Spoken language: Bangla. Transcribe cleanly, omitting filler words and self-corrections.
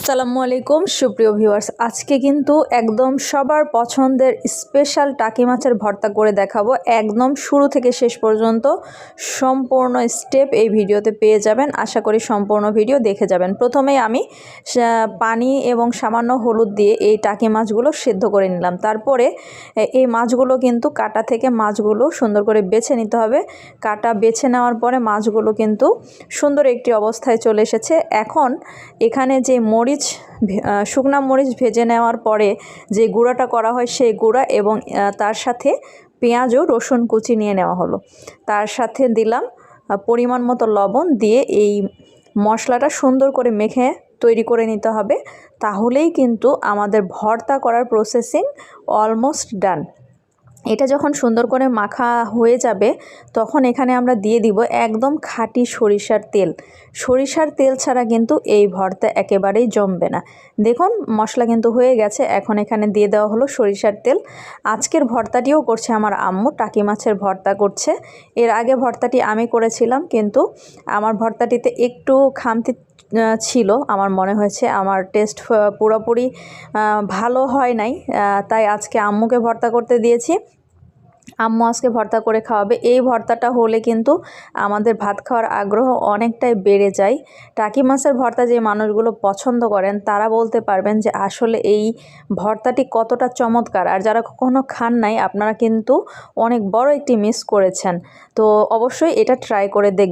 আসসালামু আলাইকুম সুপ্রিয় ভিউয়ার্স, আজকে কিন্তু একদম সবার পছন্দের স্পেশাল টাকি মাছের ভর্তা করে দেখাবো। একদম শুরু থেকে শেষ পর্যন্ত সম্পূর্ণ স্টেপ এই ভিডিওতে পেয়ে যাবেন। আশা করি সম্পূর্ণ ভিডিও দেখে যাবেন। প্রথমেই আমি পানি এবং সামান্য হলুদ দিয়ে এই টাকি মাছগুলো সেদ্ধ করে নিলাম। তারপরে এই মাছগুলো কিন্তু কাটা থেকে মাছগুলো সুন্দর করে বেছে নিতে হবে। কাটা বেছে নেওয়ার পরে মাছগুলো কিন্তু সুন্দর একটি অবস্থায় চলে এসেছে। এখন এখানে যে শুকনা মরিচ ভেজে নেওয়ার পরে যে গুঁড়াটা করা হয় সেই গুঁড়া এবং তার সাথে পেঁয়াজ ও রসুন কুচি নিয়ে নেওয়া হলো। তার সাথে দিলাম পরিমাণ মতো লবণ দিয়ে এই মশলাটা সুন্দর করে মেখে তৈরি করে নিতে হবে। তাহলেই কিন্তু আমাদের ভর্তা করার প্রসেসিং অলমোস্ট ডান। এটা যখন সুন্দর করে মাখা হয়ে যাবে তখন এখানে আমরা দিয়ে দিব একদম খাঁটি সরিষার তেল। সরিষার তেল ছাড়া কিন্তু এই ভর্তা একেবারেই জমবে না। দেখুন মশলা কিন্তু হয়ে গেছে। এখন এখানে দিয়ে দেওয়া হলো সরিষার তেল। আজকের ভর্তাটিও করছে আমার আম্মু, টাকি মাছের ভর্তা করছে। এর আগে ভর্তাটি আমি করেছিলাম, কিন্তু আমার ভর্তাটিতে একটু খামতি ছিল। আমার মনে হয়েছে আমার টেস্ট পুরোপুরি ভালো হয় নাই, তাই আজকে আম্মুকে ভর্তা করতে দিয়েছি। আম্মু আজকে ভর্তা করে খাওয়াবে। এই ভর্তাটা হলে কিন্তু আমাদের ভাত খাওয়ার আগ্রহ অনেকটাই বেড়ে যায়। টাকি মাছের ভর্তা যে মানুষগুলো পছন্দ করেন তারা বলতে পারবেন যে আসলে এই ভর্তাটি কতটা চমৎকার। আর যারা কখনো খান নাই আপনারা কিন্তু অনেক বড় একটি মিস করেছেন। তো অবশ্যই এটা ট্রাই করে দেখবেন।